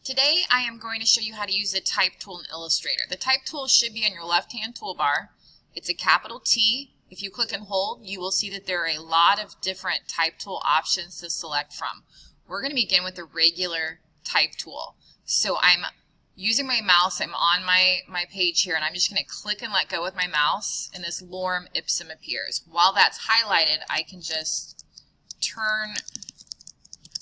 Today I am going to show you how to use the Type tool in Illustrator. The Type tool should be on your left-hand toolbar. It's a capital T. If you click and hold, you will see that there are a lot of different Type tool options to select from. We're going to begin with the regular Type tool. So I'm using my mouse, I'm on my page here, and I'm just going to click and let go with my mouse, and this lorem ipsum appears. While that's highlighted, I can just turn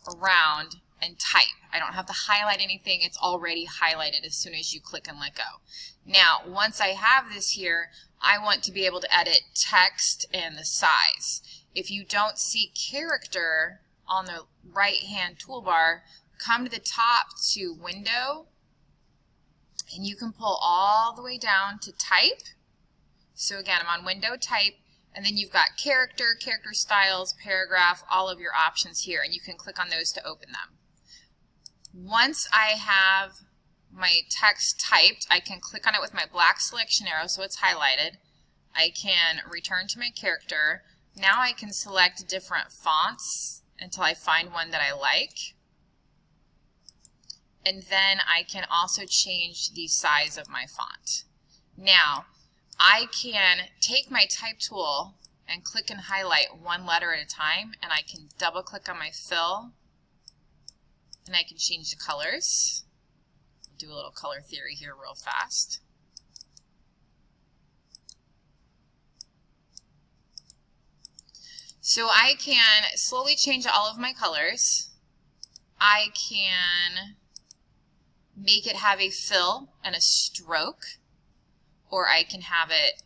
around and type. I don't have to highlight anything, it's already highlighted as soon as you click and let go. Now, once I have this here, I want to be able to edit text and the size. If you don't see character on the right-hand toolbar, come to the top to Window, and you can pull all the way down to Type. So again, I'm on Window, Type, and then you've got character, character styles, paragraph, all of your options here, and you can click on those to open them. Once I have my text typed, I can click on it with my black selection arrow so it's highlighted. I can return to my character. Now I can select different fonts until I find one that I like. And then I can also change the size of my font. Now, I can take my Type tool and click and highlight one letter at a time, and I can double click on my fill, and I can change the colors. I'll do a little color theory here real fast. So I can slowly change all of my colors. I can make it have a fill and a stroke, or I can have it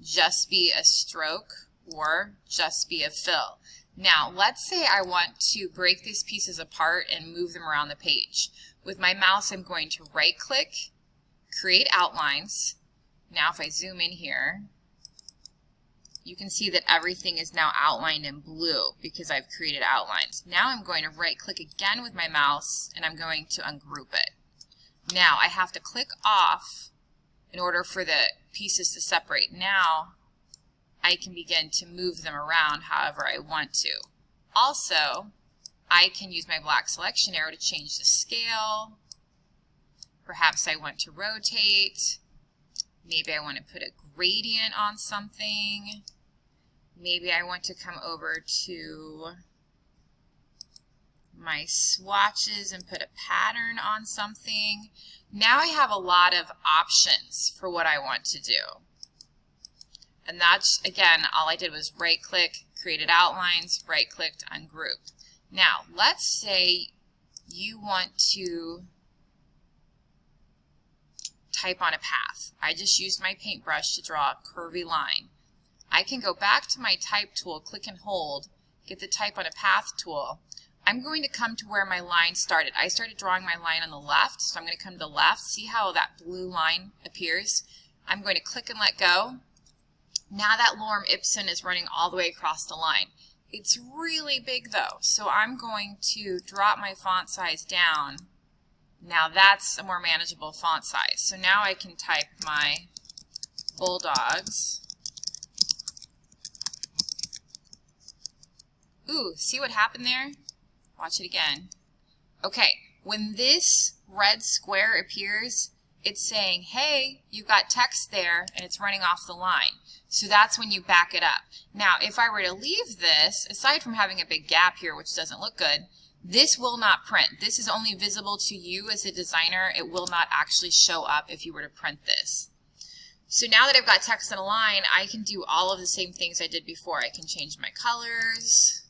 just be a stroke or just be a fill. Now, let's say I want to break these pieces apart and move them around the page. With my mouse, I'm going to right-click, create outlines. Now, if I zoom in here, you can see that everything is now outlined in blue because I've created outlines. Now I'm going to right-click again with my mouse, and I'm going to ungroup it. Now, I have to click off in order for the pieces to separate. Now, I can begin to move them around however I want to. Also, I can use my black selection arrow to change the scale. Perhaps I want to rotate. Maybe I want to put a gradient on something. Maybe I want to come over to my swatches and put a pattern on something. Now I have a lot of options for what I want to do. And that's, again, all I did was right-click, created outlines, right-clicked, ungroup. Now, let's say you want to type on a path. I just used my paintbrush to draw a curvy line. I can go back to my Type tool, click and hold, get the Type on a Path tool. I'm going to come to where my line started. I started drawing my line on the left, so I'm going to come to the left. See how that blue line appears? I'm going to click and let go. Now that lorem ipsum is running all the way across the line. It's really big though, so I'm going to drop my font size down. Now that's a more manageable font size. So now I can type my Bulldogs. Ooh, see what happened there? Watch it again. Okay, when this red square appears, it's saying, hey, you've got text there, and it's running off the line. So that's when you back it up. Now, if I were to leave this, aside from having a big gap here, which doesn't look good, this will not print. This is only visible to you as a designer. It will not actually show up if you were to print this. So now that I've got text on a line, I can do all of the same things I did before. I can change my colors.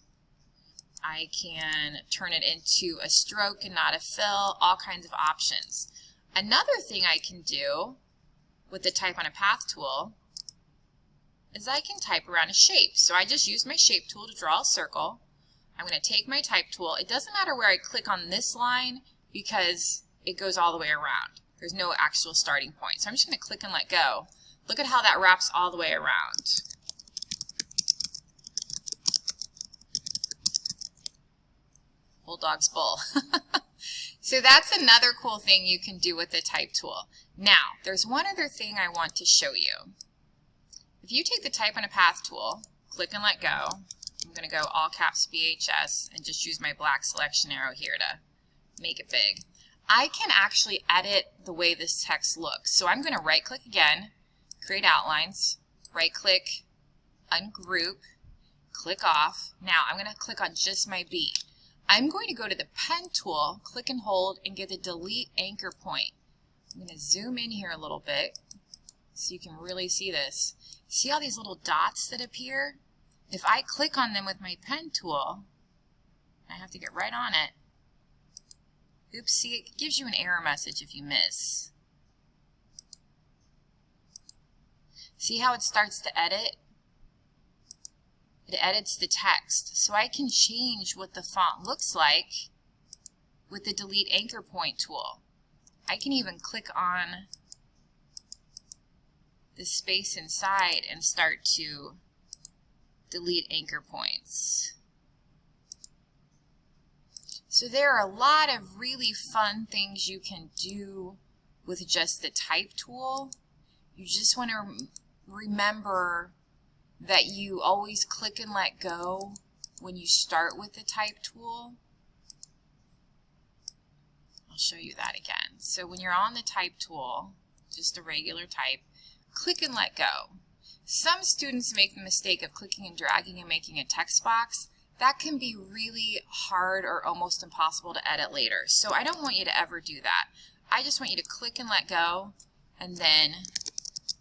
I can turn it into a stroke and not a fill, all kinds of options. Another thing I can do with the Type on a Path tool is I can type around a shape. So I just used my Shape tool to draw a circle. I'm going to take my Type tool. It doesn't matter where I click on this line because it goes all the way around. There's no actual starting point. So I'm just going to click and let go. Look at how that wraps all the way around. Bulldogs bull. So that's another cool thing you can do with the Type tool. Now, there's one other thing I want to show you. If you take the Type on a Path tool, click and let go, I'm going to go all caps BHS and just use my black selection arrow here to make it big. I can actually edit the way this text looks. So I'm going to right click again, create outlines, right click, ungroup, click off. Now I'm going to click on just my B. I'm going to go to the pen tool, click and hold, and get the delete anchor point. I'm going to zoom in here a little bit so you can really see this. See all these little dots that appear? If I click on them with my pen tool, I have to get right on it. Oops, see, it gives you an error message if you miss. See how it starts to edit? It edits the text. So I can change what the font looks like with the delete anchor point tool. I can even click on the space inside and start to delete anchor points. So there are a lot of really fun things you can do with just the type tool. You just want to remember that you always click and let go when you start with the type tool. I'll show you that again. So when you're on the type tool, just a regular type, click and let go. Some students make the mistake of clicking and dragging and making a text box. That can be really hard or almost impossible to edit later. So I don't want you to ever do that. I just want you to click and let go and then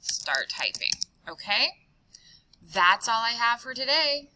start typing. Okay? That's all I have for today.